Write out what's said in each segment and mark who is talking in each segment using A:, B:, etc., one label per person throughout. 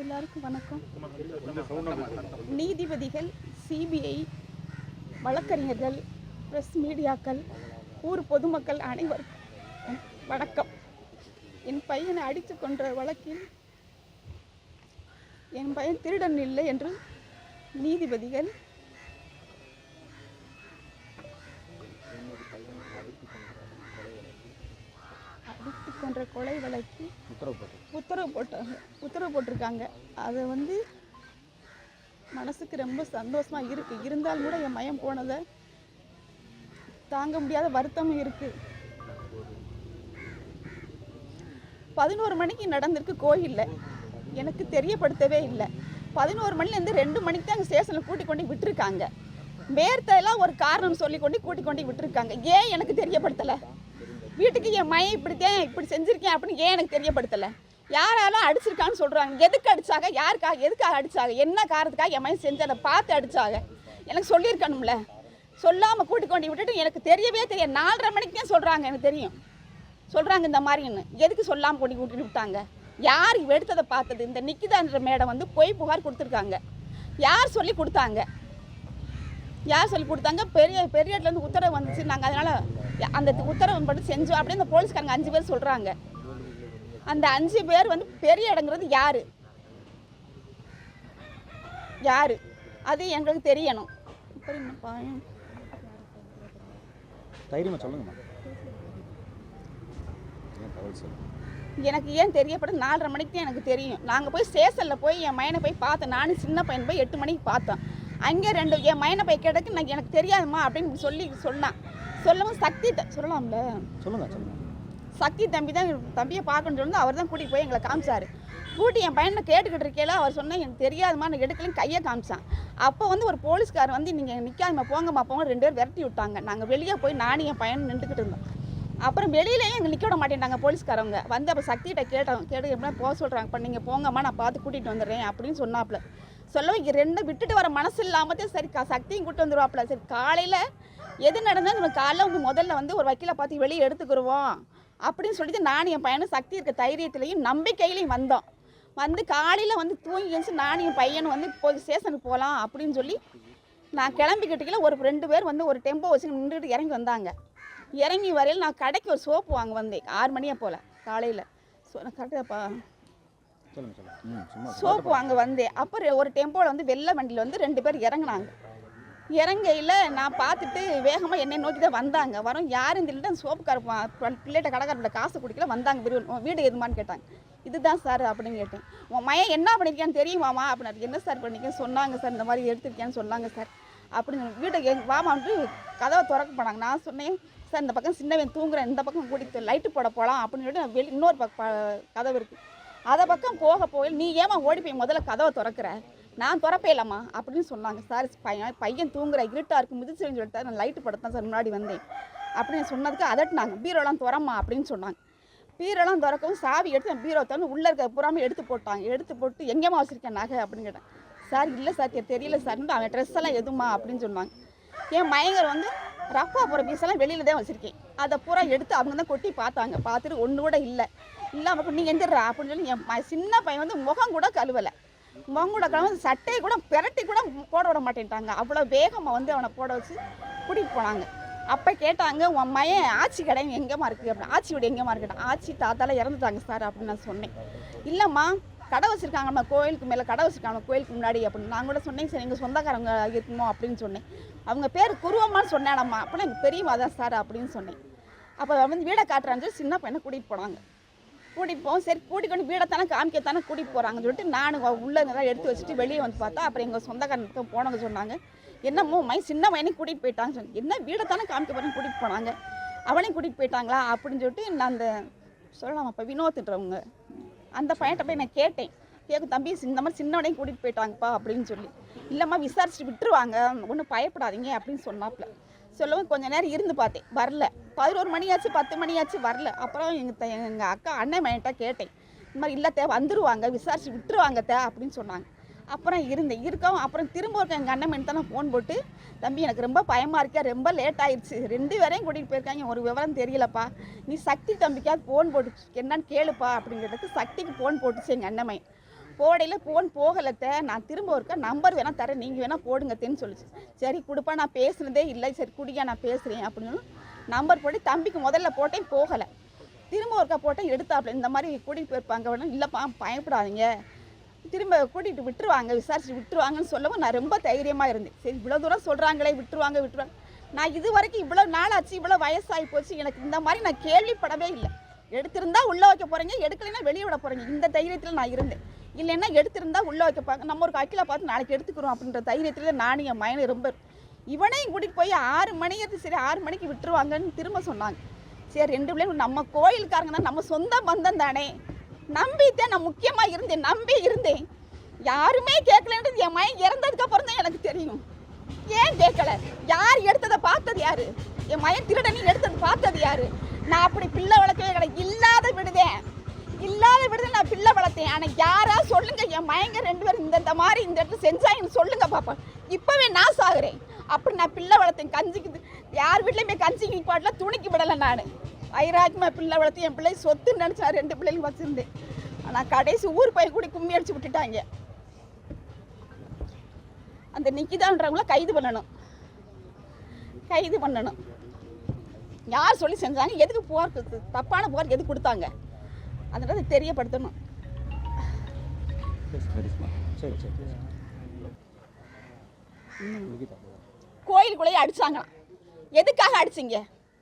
A: எல்லாருக்கும் வணக்கம். நீதிபதிகள், சிபிஐ, வழக்கறிஞர்கள், பிரஸ் மீடியாக்கள், ஊர் பொதுமக்கள் அனைவருக்கும் வணக்கம். என் பையனை அடித்து கொன்ற வழக்கில் என் பையன் திருடன் இல்லை என்று நீதிபதிகள் அடித்து கொன்ற கொலை வழக்கு உத்தரவு போட்டிருக்காங்க. அதை மனசுக்கு ரொம்ப சந்தோஷமாக இருக்குது. இருந்தாலும் கூட என் மயம் போனதை தாங்க முடியாத வருத்தமும் இருக்குது. 11 மணிக்கு நடந்திருக்கு கோயிலில். எனக்கு தெரியப்படுத்தவே இல்லை. 11 மணிலேருந்து 2 மணிக்கு தான் எங்கள் ஸ்டேஷனில் கூட்டி கொண்டு விட்டுருக்காங்க. வேர்த்தையெல்லாம் ஒரு காரணம் சொல்லி கூட்டி கொண்டு விட்டுருக்காங்க. ஏன் எனக்கு தெரியப்படுத்தலை? வீட்டுக்கு என் மயம் இப்படி செஞ்சுருக்கேன் அப்படின்னு ஏன் எனக்கு தெரியப்படுத்தலை? யாராலும் அடிச்சிருக்கான்னு சொல்கிறாங்க. எதுக்கு அடித்தாங்க? எதுக்காக அடித்தாங்க? என்ன காரணத்துக்காக என் மயம் செஞ்சு அதை பார்த்து அடித்தாங்க? எனக்கு சொல்லியிருக்கணும்ல. சொல்லாமல் கூட்டி கொண்டு விட்டுட்டு எனக்கு தெரியவே தெரியாது. 4:30 மணிக்கு தான் சொல்கிறாங்க. எனக்கு தெரியும் சொல்கிறாங்க இந்த மாதிரின்னு. எதுக்கு சொல்லாமல் கூட்டிட்டு விட்டாங்க? யார் எடுத்ததை பார்த்தது? இந்த நிக்கிதான்ற மேடம் பொய் புகார் கொடுத்துருக்காங்க. யார் சொல்லி கொடுத்தாங்க? பெரிய இடத்துலேருந்து உத்தரவு வந்துச்சு. நாங்கள் அதனால் அந்த உத்தரவு மட்டும் செஞ்சோம் அப்படின்னு இந்த போலீஸ்காரங்க 5 பேர் சொல்கிறாங்க. அந்த 5 பேர் பெரிய இடங்கிறது யாரு? அது எங்களுக்கு தெரியணும். எனக்கு ஏன் தெரியப்படும்? 4:30 மணிக்கு தான் எனக்கு தெரியும். நாங்கள் போய் ஸ்டேஷனில் போய் என் மயனை போய் பார்த்தேன். நானும் சின்ன பையன் போய் 8 மணிக்கு பார்த்தோம். அங்கே 2 என் மயனை போய் கிடக்கு. எனக்கு தெரியாதுமா அப்படின்னு சொன்னான். சொல்லவும் சக்தி சொல்லலாம்ல, சொல்லுங்க. சக்தி தம்பியை பார்க்கணும்னு சொல்லி அவர் தான் கூட்டிகிட்டு போய் எங்களை காமிச்சார். கூட்டி என் பையனை கேட்டுக்கிட்டு இருக்கையில அவர் சொன்னேன் எனக்கு தெரியாதுமா, நான் எடுக்கலையும் கையை காமிச்சான். அப்போ ஒரு போலீஸ்கார் நீங்கள் நிற்காதம்மா போங்கம்மா போங்க 2 பேர் விரட்டி விட்டாங்க. நாங்கள் வெளியே போய் நானும் என் பையன் நின்றுக்கிட்டு இருந்தோம். அப்புறம் வெளியிலேயே எங்கள் நிற்க விட மாட்டேன்ட்டாங்க போலீஸ்காரவங்க. அப்போ சக்திகிட்ட கேட்டு எப்படின்னா போக சொல்கிறாங்க. இப்போ நீங்கள் போங்கம்மா நான் பார்த்து கூட்டிகிட்டு வந்துடுறேன் அப்படின்னு சொன்னாப்புல. சொல்லவும் இங்கே 2 விட்டுட்டு வர மனசு இல்லாமத்தே சரி சக்தியும் கூப்பிட்டு வந்துடுவாப்புல. சரி காலையில் எது நடந்தால் நம்ம காலைல முதல்ல ஒரு வக்கீலை பார்த்து வெளியே எடுத்துக்கிடுவோம் அப்படின்னு சொல்லிட்டு நானும் என் பையனும் சக்தி இருக்க தைரியத்துலையும் நம்பிக்கையிலையும் வந்தோம். காலையில் தூங்கி எழுந்து நானும் என் பையனும் போய் ஸ்டேஷனுக்கு போகலாம் அப்படின்னு சொல்லி நான் கிளம்பிக்கிட்டீங்கள ஒரு 2 பேர் ஒரு டெம்போ வச்சு நின்றுட்டு இறங்கி வந்தாங்க. இறங்கி வரையில் நான் கடைக்கு ஒரு சோப்பு வாங்க வந்தேன் 6 மணியை போல் காலையில். கரெக்டாப்பா சோப்பு வாங்க வந்தேன். அப்புறம் ஒரு டெம்போவில் வெள்ளை வண்டியில் 2 பேர் இறங்கினாங்க. இறங்கையில் நான் பார்த்துட்டு வேகமாக என்னை நோக்கி தான் வந்தாங்க. வரும் யாரும் தெரியல. அந்த சோப்புக்கார பிள்ளைகிட்ட கடைக்காரப்பிள்ள காசு குடிக்கல வந்தாங்க. வீடு எதுமான்னு கேட்டாங்க. இதுதான் சார் அப்படின்னு கேட்டேன். உன் மயன் என்ன பண்ணியிருக்கேன்னு தெரியுமாமா அப்படின்னு. என்ன சார் பண்ணியிருக்கேன்? சொன்னாங்க சார் இந்த மாதிரி எடுத்துருக்கேன்னு சொன்னாங்க சார் அப்படின்னு. வீட்டை வாமான்ட்டு கதவை திறக்க போனாங்க. நான் சொன்னேன் சார் இந்த பக்கம் சின்னவன் தூங்குறேன், இந்த பக்கம் கூட்டிட்டு லைட்டு போட போகலாம் அப்படின்னு சொல்லிட்டு இன்னொரு கதவு இருக்குது. அதை பக்கம் போய் நீ ஏமா ஓடி போய் முதல்ல கதவை திறக்கிற? நான் திறப்பே இல்லைம்மா அப்படின்னு சொன்னாங்க. சார் பையன் தூங்குற இருட்டாக இருக்கும் மிதிச்சுன்னு சொல்லிட்டு நான் லைட்டு படத்தான் சார் முன்னாடி வந்தேன் அப்படின்னு சொன்னதுக்கு அதட்டுனாங்க. பீரோலாம் திறம்மா அப்படின்னு சொன்னாங்க. பீரோலாம் திறக்கவும் சாவி எடுத்து பீரோ திறந்து உள்ளே இருக்க புறாமல் எடுத்து போட்டாங்க. எடுத்து போட்டு எங்கேம்மா வச்சுருக்கேன் நகை அப்படின்னு கேட்டேன். சார் இல்லை சார் தெரியல சார். அவன் ட்ரெஸ் எல்லாம் எதுமா அப்படின்னு சொன்னாங்க. என் மயங்கர் ரஃபா போகிற பீஸெல்லாம் வெளியில் தான் வச்சுருக்கேன். அதை பூரா எடுத்து அவங்க தான் கொட்டி பார்த்தாங்க. பார்த்துட்டு ஒன்று கூட இல்லாமல் நீங்கள் எந்திரா அப்படின்னு சொல்லி என் சின்ன பையன் முகம் கூட கழுவலை. முகம் கூட கழுவ சட்டையை கூட பிரட்டி கூட போட விட மாட்டேன்ட்டாங்க. அவ்வளோ வேகமாக அவனை போட வச்சு கூட்டிகிட்டு போனாங்க. அப்போ கேட்டாங்க உன் மயன் ஆச்சி கடை எங்கேம்மா இருக்குது அப்படின்னு. ஆச்சி வீடு எங்கேம்மா இருக்கட்டும். ஆச்சி தாத்தாலாம் இறந்துட்டாங்க சார் அப்படின்னு நான் சொன்னேன். இல்லைம்மா கடை வச்சுருக்காங்கம்மா கோயிலுக்கு மேலே கடை வச்சுருக்காங்க கோயிலுக்கு முன்னாடி அப்படின்னு. நான் கூட சொன்னேன் சார் எங்கள் சொந்தக்காரங்க இருக்கணும் அப்படின்னு சொன்னேன். அவங்க பேர் குருவம்மான்னு சொன்னேனம்மா அப்படின்னா எங்கள் பெரியம்மா தான் சார் அப்படின்னு சொன்னேன். அப்போ வீடை காட்டுறான்னு சொல்லி சின்ன பையனை கூட்டிகிட்டு போனாங்க. கூட்டிகிட்டு போவோம். சரி கூட்டிகிட்டு கொண்டு வீடைத்தானே காமிக்கத்தானே கூட்டிகிட்டு போகிறாங்கன்னு சொல்லிட்டு நான் உள்ளே தான் எடுத்து வச்சுட்டு வெளியே பார்த்தா அப்புறம் எங்கள் சொந்தக்காரனுக்கு போனவங்க சொன்னாங்க என்னமோ சின்ன பையனையும் கூட்டிகிட்டு போயிட்டாங்க சொன்னேன். என்ன வீடைத்தானே காமிக்க போகிறேன்னு கூட்டிகிட்டு போனாங்க. அவனையும் கூட்டிகிட்டு போயிட்டாங்களா அப்படின்னு சொல்லிட்டு நான் அந்த சொல்லலாமாப்பா வினோத்துன்றவங்க அந்த பையன்கிட்ட போய் நான் கேட்கும் தம்பி இந்த மாதிரி சின்னவனையும் கூட்டிகிட்டு போயிட்டாங்கப்பா அப்படின்னு சொல்லி. இல்லைம்மா விசாரிச்சுட்டு விட்டுருவாங்க ஒன்றும் பயப்படாதீங்க அப்படின்னு சொன்னாப்புல. சொல்லவும் கொஞ்சம் நேரம் இருந்து பார்த்தேன் வரல. 11 மணியாச்சு 10 மணியாச்சு வரல. அப்புறம் எங்கள் அக்கா அண்ணன் மையன்ட்ட கேட்டேன். இந்த மாதிரி இல்லைத்தே வந்துடுவாங்க விசாரிச்சு விட்டுருவாங்க அப்படின்னு சொன்னாங்க. அப்புறம் இருக்கவும் அப்புறம் திரும்ப எங்கள் அண்ணன் மையன் தான் ஃபோன் போட்டு தம்பி எனக்கு ரொம்ப பயமாக இருக்கா, ரொம்ப லேட் ஆயிடுச்சு, 2 பேரையும் கூட்டிகிட்டு போயிருக்காங்க, ஒரு விவரம் தெரியலப்பா, நீ சக்தி தம்பிக்காவது ஃபோன் போட்டு என்னன்னு கேளுப்பா அப்படிங்கிறதுக்கு சக்திக்கு ஃபோன் போட்டுச்சு எங்கள் அண்ணன் மையன். போடையில் ஃபோன் போகலத்த, நான் திரும்ப ஒருக்கா நம்பர் வேணால் தரேன், நீங்கள் வேணால் போடுங்கத்தேன்னு சொல்லிச்சு. சரி கொடுப்பா, நான் பேசுனதே இல்லை, சரி குடியா நான் பேசுகிறேன் அப்படின்னு நம்பர் போட்டு தம்பிக்கு முதல்ல போட்டேன், போகலை. திரும்ப ஒருக்கா போட்டேன், எடுத்தாப்புல இந்த மாதிரி கூட்டிகிட்டு போயிருப்பாங்க வேணும். இல்லைப்பா பயப்படாதீங்க, திரும்ப கூட்டிகிட்டு விட்டுருவாங்க, விசாரிச்சு விட்டுருவாங்கன்னு சொல்லவும் நான் ரொம்ப தைரியமாக இருந்தேன். சரி இவ்வளோ தூரம் சொல்கிறாங்களே, விட்டுருவாங்க. நான் இது வரைக்கும் இவ்வளோ நாள் ஆச்சு, இவ்வளோ வயசாகி போச்சு, எனக்கு இந்த மாதிரி நான் கேள்விப்படவே இல்லை. எடுத்திருந்தா உள்ளே வைக்க போகிறீங்க, எடுக்கலைன்னா வெளியே விட போகிறீங்க, இந்த தைரியத்தில் நான் இருந்தேன். இல்லைன்னா எடுத்திருந்தா உள்ளே வைக்கப்பாங்க, நம்ம ஒரு அக்கில பார்த்து நாளைக்கு எடுத்துக்கிறோம் அப்படின்ற தைரியத்தில் நானும் என் மயனை ரொம்ப. இவனையும் கூட்டிகிட்டு போய் 6 மணிக்கு, சரி 6 மணிக்கு விட்டுருவாங்கன்னு திரும்ப சொன்னாங்க. சரி 2 பிள்ளைங்க நம்ம கோயிலுக்காரங்க தான், நம்ம சொந்த பந்தம் தானே, நம்பித்தான் நான் முக்கியமாக இருந்தேன், நம்பி இருந்தேன். யாருமே கேட்கலன்றது என் மயன் இறந்ததுக்கு அப்புறம் தான் எனக்கு தெரியும். ஏன் கேட்கல? யார் எடுத்ததை பார்த்தது யாரு? என் மயன் திருடனி எடுத்தது பார்த்தது யாரு? நான் அப்படி பிள்ளை வளர்க்கவே கிடையாது, இல்லாத விடுதேன் நான் பிள்ளை வளர்த்தேன். ஆனால் யாரா சொல்லுங்க, என் மயங்க 2 பேரும் இந்த மாதிரி இந்த இடத்துல செஞ்சாங்கன்னு சொல்லுங்க பாப்பா. இப்போவே நான் சாகுறேன். அப்படி நான் பிள்ளை வளர்த்தேன். கஞ்சிக்கு யார் வீட்லையுமே கஞ்சிக்கு பாட்டில் துணிக்கு விடலை. நான் ஐராஜ்மா பிள்ளை வளர்த்து என் பிள்ளை சொத்துன்னு நினச்சா 2 பிள்ளைங்க வச்சுருந்தேன். ஆனால் கடைசி ஊர் போய் கூடி கும்மி அடிச்சு விட்டுட்டாங்க. அந்த நிக்கிதான்றவங்கள கைது பண்ணணும். யார் சொல்லி செஞ்சாங்க, எதுக்கு புகார், தப்பான புகார் எதுக்கு கொடுத்தாங்க, அதனால தெரியப்படுத்தணும். கோயிலுக்குள்ளேயே அடிச்சாங்களாம். எதுக்காக அடிச்சிங்க?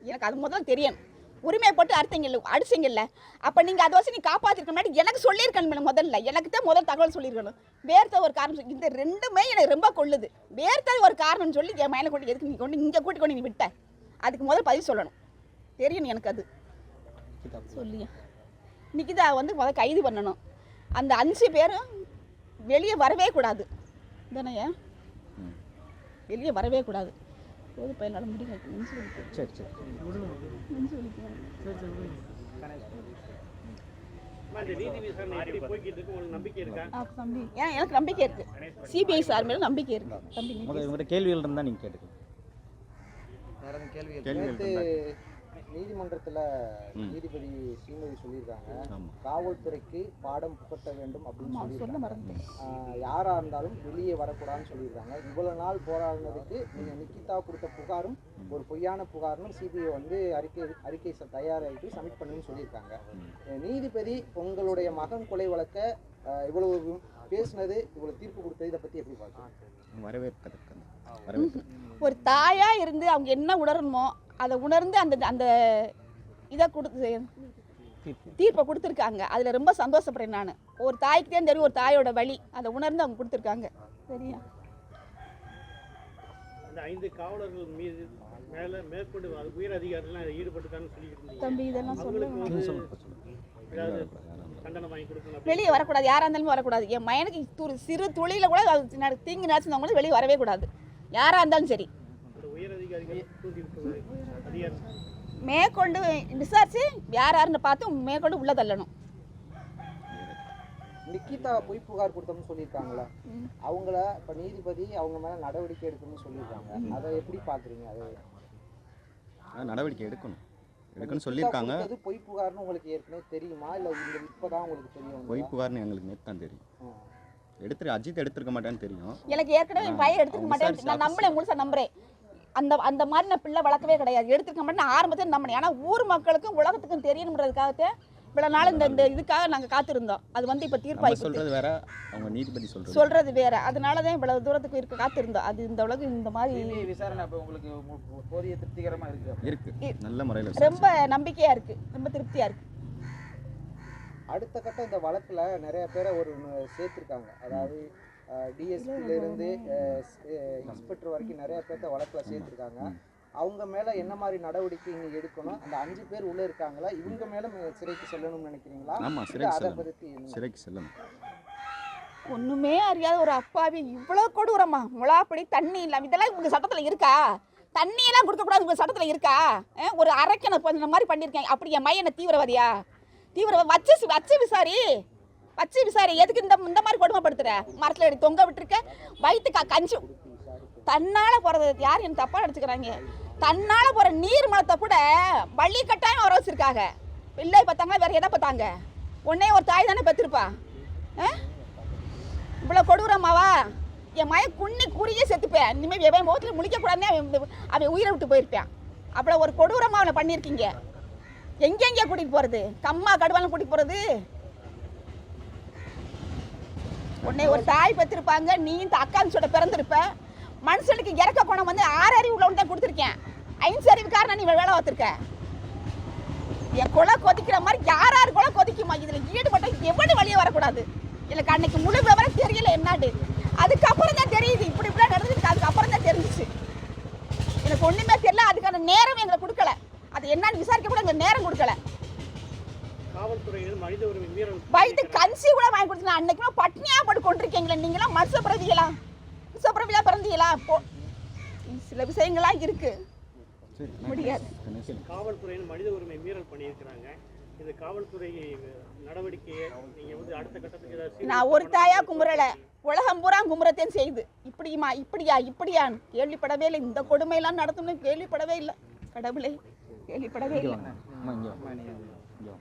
A: எனக்கு அது முதல்ல தெரியணும். உரிமையை போட்டு அடிச்சிங்கல்ல, அப்போ நீங்கள் அதை வச்சு நீ காப்பாற்றிருக்க முன்னாடி எனக்கு சொல்லியிருக்கணும். முதல்ல எனக்கு தான் முதல் தகவல் சொல்லியிருக்கணும். வேர்த்த ஒரு காரணம், இந்த 2மே எனக்கு ரொம்ப கொள்ளுது. வேர்த்தது ஒரு காரணம்னு சொல்லி என் மேலே கொண்டு எதுக்கு நீ கொண்டு இங்கே கூட்டி கொண்டு நீ விட்ட, அதுக்கு முதல் பதில் சொல்லணும். தெரியணும் எனக்கு அது சொல்லியா. நிக்கிதா முதல் கைது பண்ணணும். அந்த 5 பேரும் வெளியே வரவே கூடாது தானே, வெளியே வரவே கூடாது. போது பையனால் முடியும். சரி சரி தம்பி, ஏன் எனக்கு நம்பிக்கை இருக்கு. சிபிஐ சார் மேல நம்பிக்கை இருக்கு தம்பி.
B: உங்கள்கிட்ட கேள்விகள் இருந்தால் நீங்கள் கேட்டுக்கலாம்.
C: நீதிமன்றத்தில் நீதிபதி ஸ்ரீமதி சொல்லியிருக்காங்க, காவல்துறைக்கு பாடம் புகட்ட வேண்டும் அப்படின்னு சொல்லியிருக்காங்க. யாராக இருந்தாலும் வெளியே வரக்கூடாதுன்னு சொல்லியிருக்காங்க. இவ்வளோ நாள் போராடினதுக்கு நீங்கள் நிக்கிதா கொடுத்த புகாரும் ஒரு பொய்யான புகார்னு சிபிஐ அறிக்கை தயாராகிட்டு சப்மிட் பண்ணுன்னு சொல்லியிருக்காங்க. நீதிபதி உங்களுடைய மகன் கொலை வழக்க இவ்வளவு பேசுனது, இவ்வளவு தீர்ப்பு கொடுத்தது, இதை பற்றி எப்படி பார்க்குறீங்க?
A: ஒரு தாயா இருந்து அவங்க என்ன உணரணுமோ அதை உணர்ந்து அந்த இதை கொடுத்து தீர்ப்பை கொடுத்துருக்காங்க. அதில் ரொம்ப சந்தோஷப்படுறேன் நான். ஒரு தாய்க்கு தான் தெரியும் ஒரு தாயோட வலி, அதை உணர்ந்து அவங்க கொடுத்துருக்காங்க. சரியா?
D: அந்த 5 காவலர்கள் மீது மேற்கொண்டு உயர் அதிகாரிகள் ஈடுபட்டுட்டான்னு சொல்லியிருக்கீங்க
A: தம்பி. இதெல்லாம் சொல்லுங்க.
D: வெளியே
A: வரக்கூடாது, யாராக இருந்தாலுமே வரக்கூடாது. என் மயனுக்கு சிறு துளியில் கூட தீங்கு நினைச்சிருந்தவங்களும் வெளியே வரவே கூடாது, யாராக இருந்தாலும் சரி. மேற்கொண்டு விசாரிச்சு யாருன்னு பார்த்து மேற்கொண்டு உள்ள தள்ளணும்.
C: நிக்கிதா பொய் புகார் கொடுத்தோம்னு சொல்லியிருக்காங்களா, அவங்கள இப்போ நீதிபதி அவங்க மேலே நடவடிக்கை எடுக்கணும்னு சொல்லியிருக்காங்க. அதை எப்படி பார்க்குறீங்க? அதை
B: நடவடிக்கை எடுக்கணும்னு சொல்லியிருக்காங்க.
C: அது பொய் புகார்னு உங்களுக்கு ஏற்கனவே தெரியுமா, இல்லை இப்போதான் உங்களுக்கு தெரியும்?
B: பொய் புகார்னு எங்களுக்கு நேற்று தான் தெரியும். அஜித் எடுத்துருக்க மாட்டேன்னு தெரியும்.
A: எனக்கு ஏற்கனவே பையன் எடுத்துக்க மாட்டேன், நான் நம்பளே முழுசாக நம்புறேன். அந்த மாதிரி நான் பிள்ளை வளர்க்கவே கிடையாது, எடுத்துக்க மாட்டேன் ஆரம்பத்தில் நம்பினேன். ஆனால் ஊர் மக்களுக்கும் உலகத்துக்கும் தெரியணுன்றதுக்காகத்தே இவ்வளோ நாள் இந்த இதுக்காக நாங்கள் காத்திருந்தோம். அது இப்போ தீர்ப்பாக
B: சொல்கிறது வேற, அவங்க நீதிபதி
A: சொல்கிறது வேற. அதனால தான் இவ்வளோ தூரத்துக்கு காத்திருந்தோம். அது இந்த உலகம் இந்த மாதிரி
C: விசாரணை உங்களுக்கு போதிய திருப்திகரமாக
B: இருக்கு, நல்ல முறையில்
A: ரொம்ப நம்பிக்கையாக இருக்குது, ரொம்ப திருப்தியாக இருக்குது.
C: அடுத்த கட்டம் இந்த வழக்கில் நிறைய பேரை சேர்த்துருக்காங்க. அதாவது டிஎஸ்பியிலேருந்து இன்ஸ்பெக்டர் வரைக்கும் நிறைய பேர்த்த வழக்கில் சேர்த்துருக்காங்க. அவங்க மேலே என்ன மாதிரி நடவடிக்கை நீங்கள் எடுக்கணும்? அந்த 5 பேர் உள்ளே இருக்காங்களா, இவங்க மேலே சிறைக்கு செல்லணும்னு நினைக்கிறீங்களா?
B: ஆமாம், சிறைக்கு செல்லணும்.
A: ஒன்றுமே அறியாத ஒரு அப்பாவி இவ்வளோ கொடூரமா, முளாப்படி தண்ணி இல்லாமல், இதெல்லாம் உங்கள் சட்டத்தில் இருக்கா? தண்ணியெல்லாம் கொடுக்கக்கூடாது உங்கள் சட்டத்தில் இருக்கா? ஒரு அரைக்கணை இந்த மாதிரி பண்ணியிருக்கேன். அப்படி என் மையனை தீவிரவாதியா? வச்சு விசாரி எதுக்கு இந்த மாதிரி கொடுமைப்படுத்துற? மரத்தில் எடுத்து தொங்க விட்டுருக்க, வயிற்றுக்கா கஞ்சி தன்னால் போகிறது. யார் என்ன தப்பாக எடுத்துக்கிறாங்க? தன்னால் போகிற நீர் மலத்தை கூட வள்ளி கட்டாயம் வர வச்சுருக்காங்க. பிள்ளை பார்த்தாங்களா வேறு எதை பார்த்தாங்க? உடனே ஒரு தாய் தானே பெற்றிருப்பா. இவ்வளோ கொடூரமாவா? என் மய குன்னி குறியே செத்துப்பேன். இனிமேல் எவன் முகத்தில் முழிக்கக்கூடாதுன்னு அவன் உயிரை விட்டு போயிருப்பேன். அவ்வளோ ஒரு கொடூரமாக அவனை பண்ணியிருக்கீங்க. எங்கெங்கே கூட்டிகிட்டு போகிறது? கம்மா கடுவாலும் கூட்டிகிட்டு போகிறது? உன்னை ஒரு தாய் பெற்றிருப்பாங்க, நீ இந்த அக்கான்னு சொல்ல பிறந்திருப்ப. மனுஷனுக்கு இறக்க குணம் வந்து 6 அறிவு உள்ளவன் தான் கொடுத்துருக்கேன். 5 அறிவுக்காரன் நீ வேலை பார்த்துருக்க. என் கொலை கொதிக்கிற மாதிரி யார் கொலை கொதிக்குமா? இதில் ஈடுபட்ட எவ்வளவு வழியே வரக்கூடாது. எனக்கு அன்னைக்கு முழு விவரம் தெரியல என்னாடு. அதுக்கப்புறம் தான் தெரியுது இப்படி இப்படிலாம் நடந்துருக்கு. அதுக்கப்புறம் தான் தெரிஞ்சிச்சு. எனக்கு ஒன்றுமே தெரியல. அதுக்கான நேரம் எங்களை கொடுக்கல. அது என்னன்னு விசாரிக்க கூட எங்களுக்கு நேரம் கொடுக்கல.
D: காவல்துறையில் மனித உரிமை மீறல்
A: வயிற்று கஞ்சி கூட வாங்கி கொடுத்துருங்க. அன்னைக்குமே பட்னியாக போட்டு கொண்டிருக்கீங்களா? நீங்களாம் மனுஷ பிறந்தீங்களா பிறந்தீங்களா? சில விஷயங்கள்லாம் இருக்கு, முடியாது.
D: காவல்துறையில் மனித உரிமை மீறல் பண்ணியிருக்கிறாங்க. இந்த காவல்துறை நடவடிக்கையை நீங்க வந்து அடுத்த கட்டத்துக்கு ஏதாவது
A: நான் ஒரு தாயா குமுறல, உலகம் பூரா குமுறத்தையும் செய்து இப்படியான்னு கேள்விப்படவே இல்லை. இந்த கொடுமையெல்லாம் நடத்தணும்னு கேள்விப்படவே இல்லை. கடவுளை கேள்விப்படவே இல்லை.